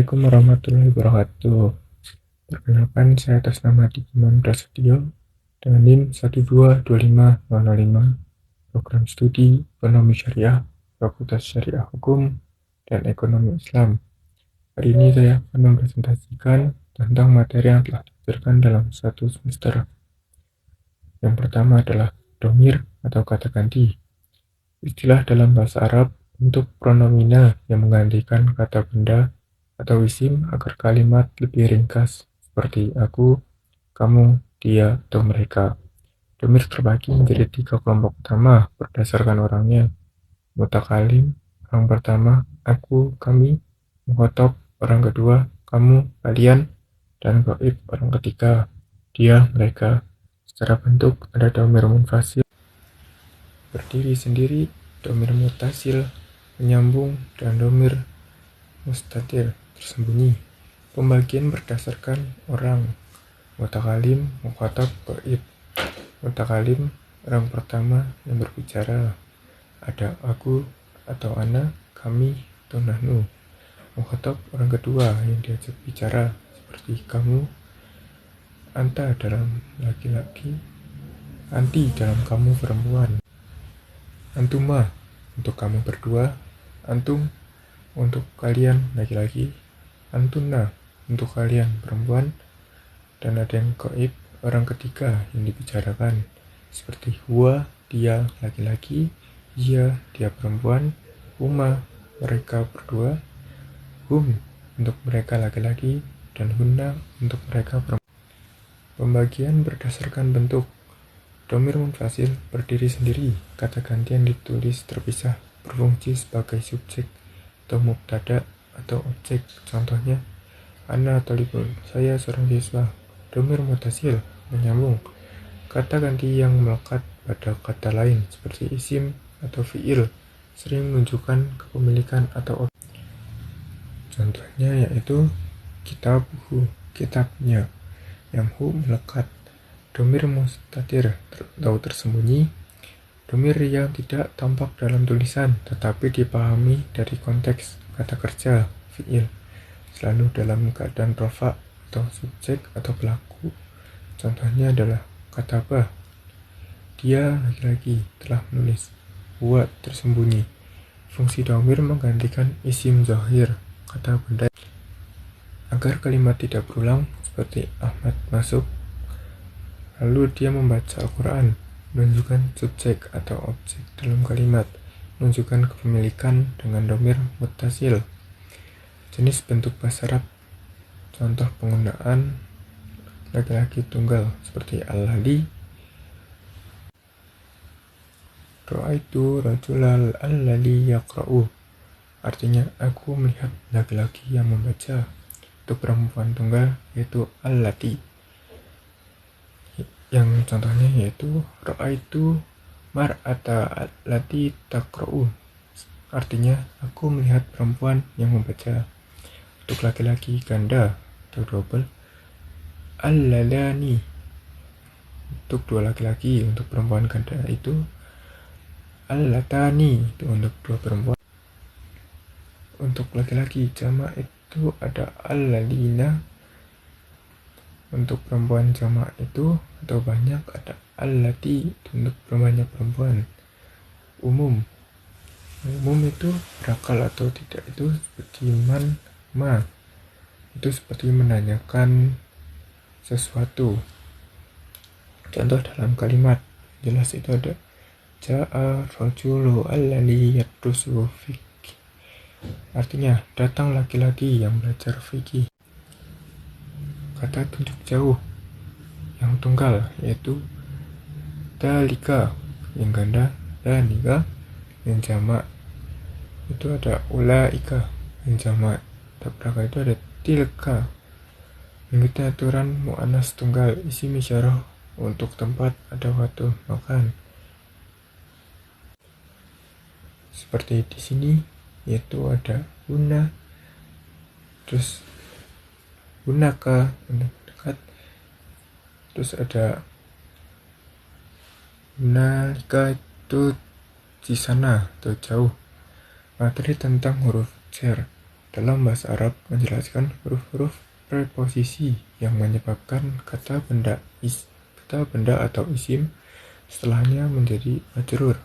Assalamualaikum warahmatullahi wabarakatuh. Perkenalkan, saya atas nama Dikiman Prasetyo dengan NIM 1225005, Program Studi Ekonomi Syariah, Fakultas Syariah Hukum dan Ekonomi Islam. Hari ini saya akan mempresentasikan tentang materi yang telah diajarkan dalam satu semester. Yang pertama adalah domir atau kata ganti. Istilah dalam bahasa Arab untuk pronomina yang menggantikan kata benda atau isim agar kalimat lebih ringkas seperti aku, kamu, dia, atau mereka. Domir terbagi menjadi 3 kelompok utama berdasarkan orangnya. Mutakalim, orang pertama, aku, kami. Mukhotob, orang kedua, kamu, kalian. Dan ghaib, orang ketiga, dia, mereka. Secara bentuk ada domir munfasil, berdiri sendiri, domir mutasil, menyambung, dan domir mustatir, tersembunyi. Pembagian berdasarkan orang. Mutakalim, mukhatab, ghaib. Mutakalim, orang pertama yang berbicara. Ada aku atau ana, kami atau nahnu. Mukhatab, orang kedua yang diajak bicara, seperti kamu. Anta dalam laki-laki, anti dalam kamu perempuan. Antuma untuk kamu berdua, antum untuk kalian laki-laki, antuna untuk kalian perempuan. Dan ada yang gaib, orang ketiga yang dibicarakan, seperti huwa, dia laki-laki, ia, dia perempuan, huma, mereka berdua, hum untuk mereka laki-laki, dan hunna untuk mereka perempuan. Pembagian berdasarkan bentuk. Domir munfasil berdiri sendiri, kata ganti yang ditulis terpisah, berfungsi sebagai subjek atau mubtada atau objek. Contohnya, ana thalibun, saya seorang siswa. Domir mutasil menyambung, kata ganti yang melekat pada kata lain seperti isim atau fiil, sering menunjukkan kepemilikan atau objek. Contohnya yaitu kitabuhu, kitabnya. Yang hu melekat. Domir mustatir atau tersembunyi, domir yang tidak tampak dalam tulisan tetapi dipahami dari konteks kata kerja, fiil, selalu dalam keadaan rafa atau subjek atau pelaku. Contohnya adalah katabah, dia laki-laki telah menulis. Huwa tersembunyi. Fungsi domir menggantikan isim zahir, kata benda, agar kalimat tidak berulang, seperti Ahmad masuk, lalu dia membaca Al-Quran, menunjukkan subjek atau objek dalam kalimat, menunjukkan kepemilikan dengan domir muttasil. Jenis bentuk bahasa Arab. Contoh penggunaan laki-laki tunggal seperti al-ladzi, ra'aitu rajulal alladzi yaqra'u, artinya aku melihat laki-laki yang membaca. Untuk perempuan tunggal yaitu allati, yang contohnya yaitu ra'aitu mar'ata allati taqra'u, artinya aku melihat perempuan yang membaca. Untuk laki-laki ganda atau double, alladani, untuk dua laki-laki. Untuk perempuan ganda itu allatani, itu untuk dua perempuan. Untuk laki-laki jamak itu ada alladina. Untuk perempuan jamak itu atau banyak ada allati, itu untuk banyak perempuan. Umum itu berakal atau tidak, itu seperti man, ma, itu seperti menanyakan sesuatu. Contoh dalam kalimat jelas itu ada ja'a rajulu alladzi yadrusu fiqh, artinya datang laki-laki yang belajar fikih. Kata tunjuk jauh yang tunggal yaitu dalika, yang ganda danika, yang jamak itu ada ulaika, yang jamak tabraka itu ada tilka. Mengikuti aturan mu'annas tunggal, isim isyarah untuk tempat ada waktu makan. Seperti di sini yaitu ada huna, terus hunaka untuk dekat, terus ada hunalika itu di sana atau jauh. Materi tentang huruf jar. dalam bahasa Arab menjelaskan huruf-huruf preposisi yang menyebabkan kata benda atau isim setelahnya menjadi majrur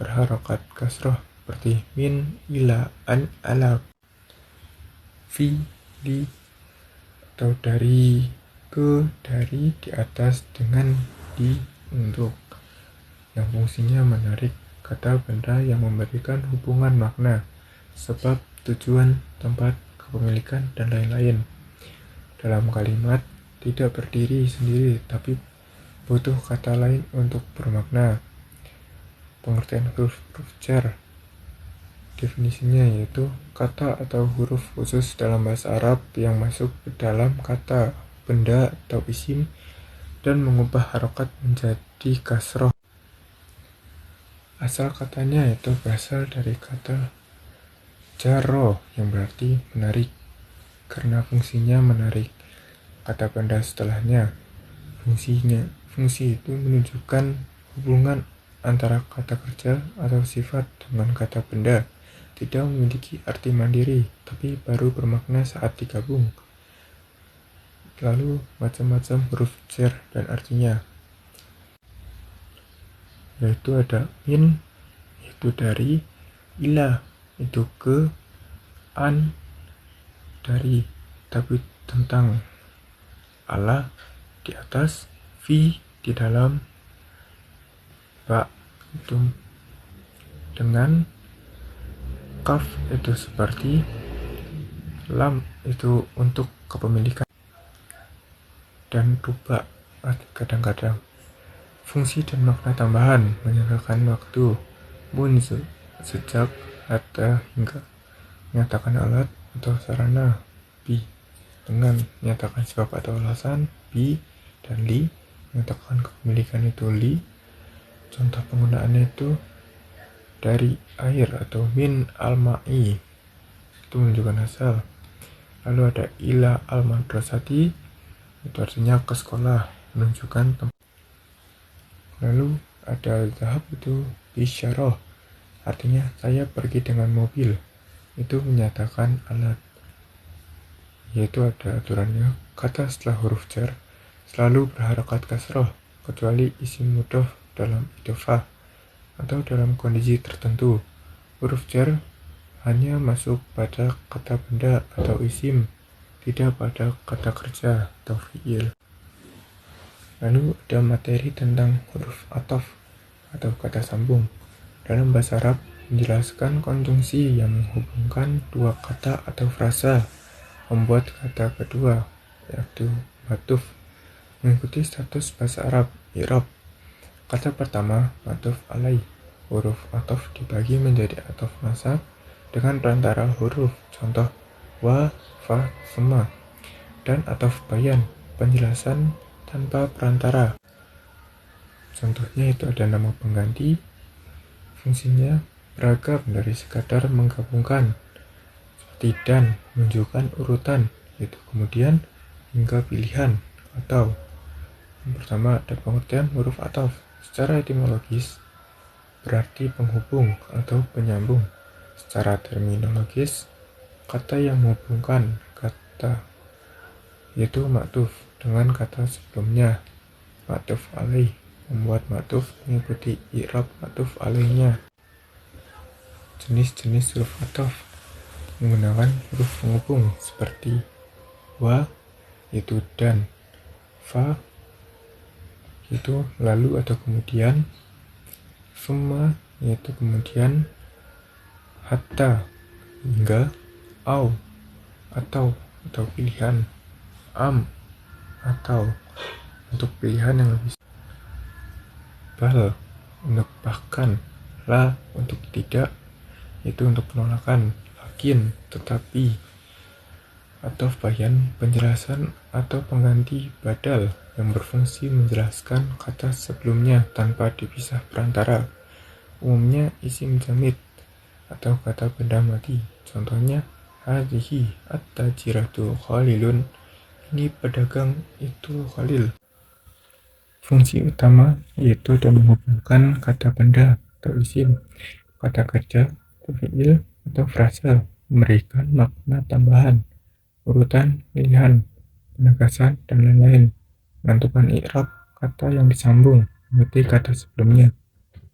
berharokat kasroh seperti min, ila, an, ala, fi, li, atau dari, ke, dari, di atas, dengan, di, untuk, yang fungsinya menarik kata benda yang memberikan hubungan makna, sebab, tujuan, tempat, kepemilikan, dan lain-lain. Dalam kalimat tidak berdiri sendiri tapi butuh kata lain untuk bermakna. Pengertian huruf jar definisinya yaitu kata atau huruf khusus dalam bahasa Arab yang masuk ke dalam kata, benda, atau isim dan mengubah harokat menjadi kasroh. Asal katanya itu berasal dari kata jaro yang berarti menarik. Karena fungsinya menarik kata benda setelahnya. Fungsi itu menunjukkan hubungan antara kata kerja atau sifat dengan kata benda. Tidak memiliki arti mandiri, tapi baru bermakna saat digabung. Lalu macam-macam huruf jar dan artinya, yaitu ada min, itu dari, ila, itu ke, an, dari, tapi tentang, ala, di atas, fi, di dalam, ba, itu dengan, kaf, itu seperti, lam, itu untuk kepemilikan, dan ruba, kadang-kadang. Fungsi dan makna tambahan menyatakan waktu, munzu, sejak, hatta, hingga, menyatakan alat atau sarana, bi, dengan, menyatakan sebab atau alasan, bi, dan li, menyatakan kepemilikan itu li. Contoh penggunaannya itu dari air atau min al-ma'i, itu menunjukkan asal. Lalu ada ila al-madrasati, itu artinya ke sekolah, menunjukkan tempat. Lalu ada zahab itu bisyarah, artinya saya pergi dengan mobil, itu menyatakan alat. Yaitu ada aturannya, kata setelah huruf jar selalu berharokat kasroh kecuali isim mudhof dalam idhofah atau dalam kondisi tertentu. Huruf jar hanya masuk pada kata benda atau isim, tidak pada kata kerja atau fiil. Lalu ada materi tentang huruf ataf atau kata sambung. Dalam bahasa Arab menjelaskan konjungsi yang menghubungkan dua kata atau frasa, membuat kata kedua yaitu matuf mengikuti status bahasa Arab i'rab. Kata pertama matuf alaih, huruf ataf dibagi menjadi ataf nasab dengan perantara huruf, contoh wa, fa, summa, dan ataf bayan, penjelasan tanpa perantara. Contohnya itu ada nama pengganti, fungsinya beragam dari sekadar menggabungkan, seperti dan, menunjukkan urutan, yaitu kemudian, hingga pilihan, atau. Yang pertama ada pengertian huruf ataf. Secara etimologis berarti penghubung atau penyambung. Secara terminologis kata yang menghubungkan kata yaitu maktuf dengan kata sebelumnya. Maktuf alaih, membuat maktuf mengikuti i'rab maktuf alaihnya. Jenis-jenis huruf ataf menggunakan huruf penghubung seperti wa, yaitu dan, fa, yaitu lalu atau kemudian, summa, yaitu kemudian, hatta, hingga, au, atau pilihan, am, atau untuk pilihan yang lebih, bal, untuk bahkan, la, untuk tidak, itu untuk penolakan, lakin, tetapi, atau bayan, penjelasan atau pengganti badal yang berfungsi menjelaskan kata sebelumnya tanpa dipisah perantara. Umumnya isim jamid atau kata benda mati. Contohnya hadhihi at-tajiratu khalilun, ini pedagang itu Khalil. Fungsi utama yaitu dan menghubungkan kata benda atau isim, kata kerja, atau fiil, atau frasa, memberikan makna tambahan, urutan pilihan, penegasan, dan lain-lain. Menentukan i'rab kata yang disambung, mengganti kata sebelumnya.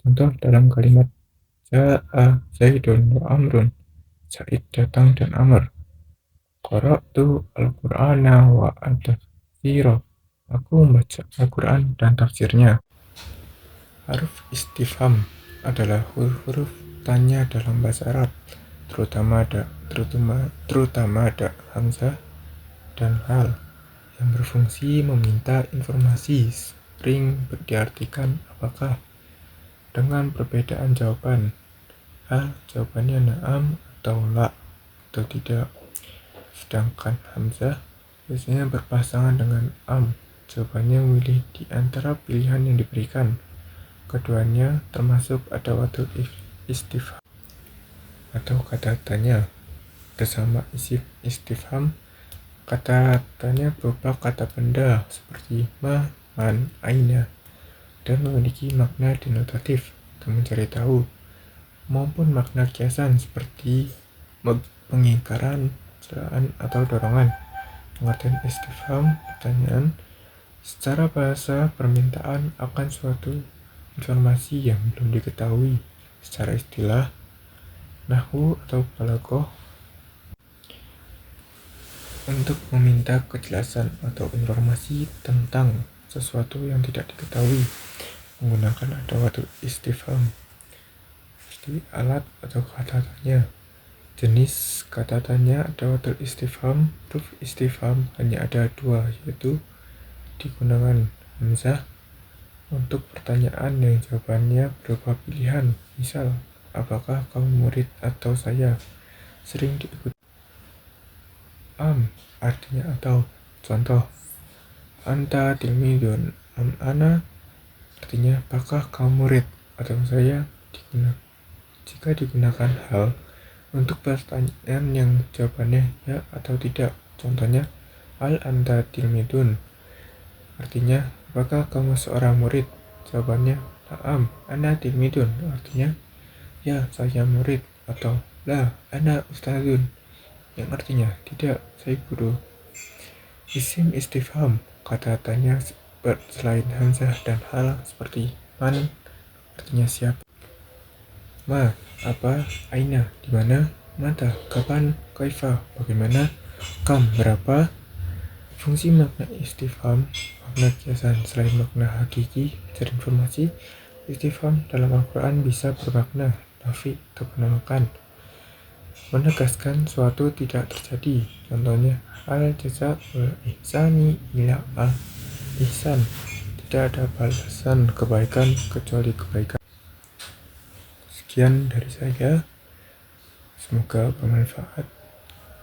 Contoh dalam kalimat Ja'a Zaidun wa Amrun. Zaid datang dan Amr. Qara'tu al-Qur'ana wa at-tafsira. Aku membaca Al-Quran dan tafsirnya. Huruf istifham adalah huruf-huruf tanya dalam bahasa Arab, terutama ada hamzah dan hal yang berfungsi meminta informasi, sering diartikan apakah dengan perbedaan jawaban. Hal jawabannya na'am atau la atau tidak. Sedangkan hamzah biasanya berpasangan dengan am. Jawabannya memilih di antara pilihan yang diberikan. Keduanya termasuk adawatul istifham atau kata tanya. Bersama isim istifham, kata tanya berupa kata benda seperti ma, man, aina, dan memiliki makna denotatif atau mencari tahu, maupun makna kiasan seperti pengingkaran, celaan, atau dorongan. Pengertian istifham, pertanyaan, secara bahasa permintaan akan suatu informasi yang belum diketahui. Secara istilah, nahwu atau balaghah, untuk meminta kejelasan atau informasi tentang sesuatu yang tidak diketahui, menggunakan adawatul istifham seperti alat atau kata tanya. Jenis kata tanya adawatul istifham, huruf istifham hanya ada dua, yaitu digunakan hamzah untuk pertanyaan yang jawabannya berupa pilihan. Misal, apakah kamu murid atau saya? Sering diikuti artinya atau. Contoh, anta tilmidun am ana, artinya apakah kamu murid atau saya. Jika digunakan hal untuk pertanyaan yang jawabannya ya atau tidak. Contohnya, al anta tilmidun, artinya apakah kamu seorang murid? Jawabannya na'am ana tilmidun, artinya ya saya murid. Atau la ana ustadzun, yang artinya tidak, saya guru. Isim istifham, kata tanya selain hamzah dan hal seperti man, artinya siapa, ma, apa, aina, di mana, mata, kapan, kaifa, bagaimana, kam, berapa. Fungsi makna istifham, makna kiasan selain makna hakiki mencari informasi. Istifham dalam Al-Quran bisa bermakna nafi atau penolakan, menegaskan suatu tidak terjadi. Contohnya, al jaza wal ihsani ila al ihsan, tidak ada balasan kebaikan kecuali kebaikan. Sekian dari saya, semoga bermanfaat.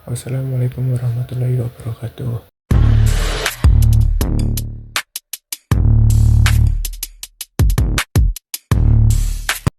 Wassalamualaikum warahmatullahi wabarakatuh.